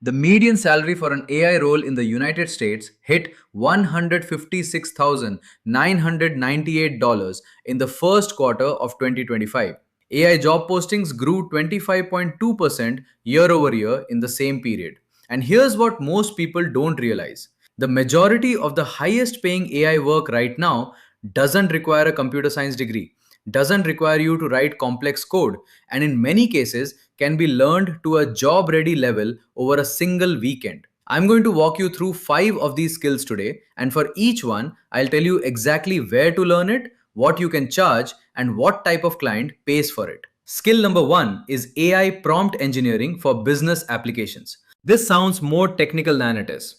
The median salary for an AI role in the United States hit $156,998 in the first quarter of 2025. AI job postings grew 25.2% year over year in the same period. And here's what most people don't realize: the majority of the highest paying AI work right now doesn't require a computer science degree, doesn't require you to write complex code, and in many cases can be learned to a job ready level over a single weekend. I'm going to walk you through 5 of these skills today, and for each one, I'll tell you exactly where to learn it, what you can charge, and what type of client pays for it. Skill number 1 is AI prompt engineering for business applications. This sounds more technical than it is.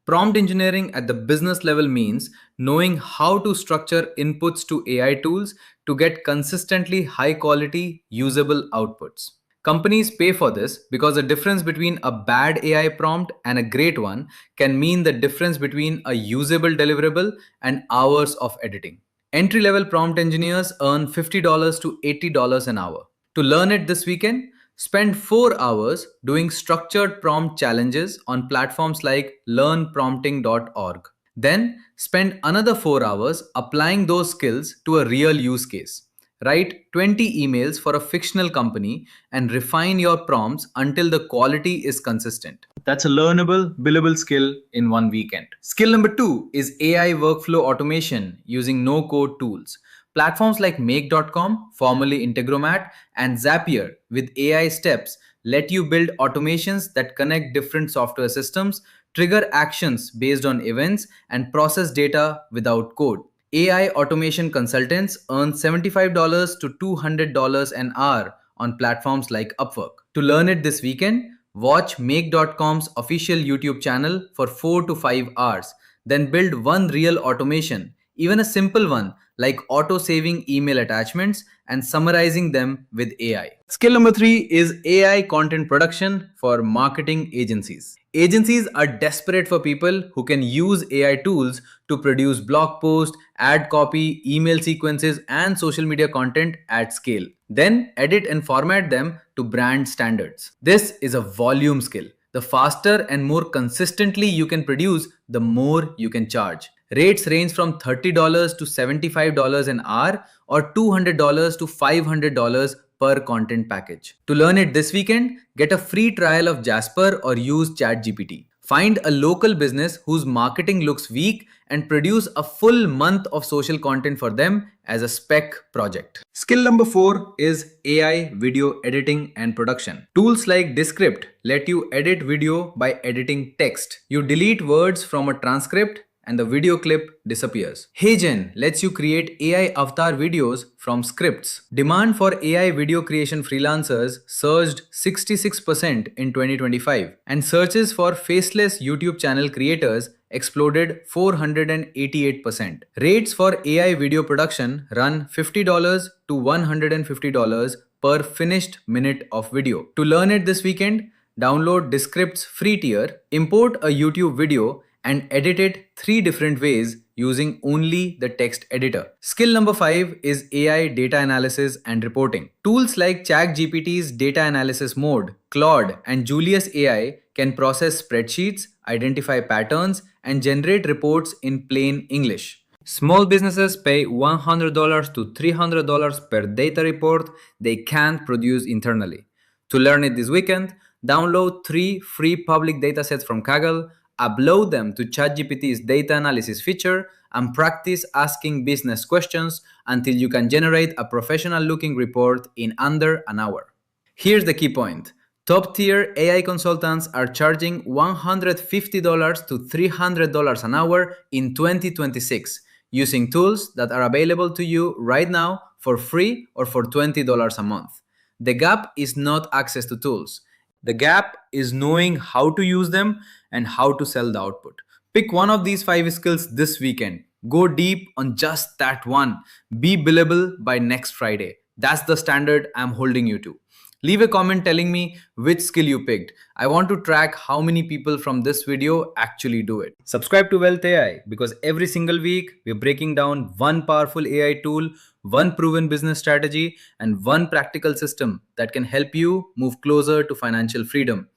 Prompt engineering at the business level means knowing how to structure inputs to AI tools to get consistently high quality, usable outputs. Companies pay for this because the difference between a bad AI prompt and a great one can mean the difference between a usable deliverable and hours of editing. Entry level prompt engineers earn $50 to $80 an hour. To learn it this weekend, spend 4 hours doing structured prompt challenges on platforms like learnprompting.org. Then spend another 4 hours applying those skills to a real use case. Write 20 emails for a fictional company and refine your prompts until the quality is consistent. That's a learnable, billable skill in one weekend. Skill number 2 is AI workflow automation using no code tools. Platforms like Make.com, formerly Integromat, and Zapier with AI steps let you build automations that connect different software systems, trigger actions based on events, and process data without code. AI automation consultants earn $75 to $200 an hour on platforms like Upwork. To learn it this weekend, watch Make.com's official YouTube channel for 4 to 5 hours. Then build one real automation, even a simple one like auto saving email attachments and summarizing them with AI. Skill number 3 is AI content production for marketing agencies. Agencies are desperate for people who can use AI tools to produce blog posts, ad copy, email sequences, and social media content at scale. Then edit and format them to brand standards. This is a volume skill. The faster and more consistently you can produce, the more you can charge. Rates range from $30 to $75 an hour or $200 to $500 per content package. To learn it this weekend, get a free trial of Jasper or use ChatGPT. Find a local business whose marketing looks weak and produce a full month of social content for them as a spec project. Skill number 4 is AI video editing and production. Tools like Descript let you edit video by editing text. You delete words from a transcript and the video clip disappears. HeyGen lets you create AI avatar videos from scripts. Demand for AI video creation freelancers surged 66% in 2025, and searches for faceless YouTube channel creators exploded 488%. Rates for AI video production run $50 to $150 per finished minute of video. To learn it this weekend, download Descript's free tier, import a YouTube video, and edit it 3 different ways using only the text editor. Skill number 5 is AI data analysis and reporting. Tools like ChatGPT's data analysis mode, Claude, and Julius AI can process spreadsheets, identify patterns, and generate reports in plain English. Small businesses pay $100 to $300 per data report they can't produce internally. To learn it this weekend, download 3 free public datasets from Kaggle, upload them to ChatGPT's data analysis feature, and practice asking business questions until you can generate a professional looking report in under an hour. Here's the key point. Top tier AI consultants are charging $150 to $300 an hour in 2026 using tools that are available to you right now for free or for $20 a month. The gap is not access to tools. The gap is knowing how to use them and how to sell the output. Pick one of these 5 skills this weekend. Go deep on just that one. Be billable by next Friday. That's the standard I'm holding you to. Leave a comment telling me which skill you picked. I want to track how many people from this video actually do it. Subscribe to Wealth AI because every single week we're breaking down one powerful AI tool, one proven business strategy, and one practical system that can help you move closer to financial freedom.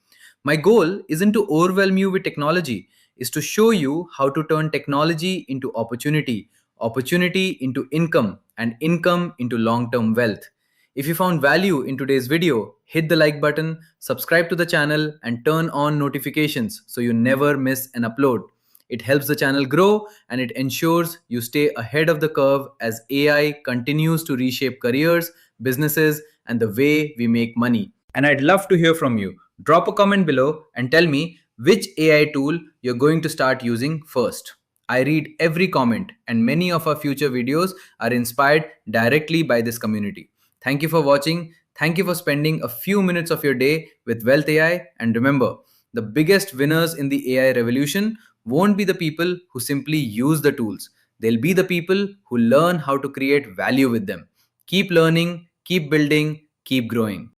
My goal isn't to overwhelm you with technology, is to show you how to turn technology into opportunity, opportunity into income, and income into long-term wealth. If you found value in today's video, hit the like button, subscribe to the channel, and turn on notifications so you never miss an upload. It helps the channel grow and it ensures you stay ahead of the curve as AI continues to reshape careers, businesses, and the way we make money. And I'd love to hear from you. Drop a comment below and tell me which AI tool you're going to start using first. I read every comment, and many of our future videos are inspired directly by this community. Thank you for watching. Thank you for spending a few minutes of your day with Wealth AI. And remember, the biggest winners in the AI revolution won't be the people who simply use the tools. They'll be the people who learn how to create value with them. Keep learning, keep building, keep growing.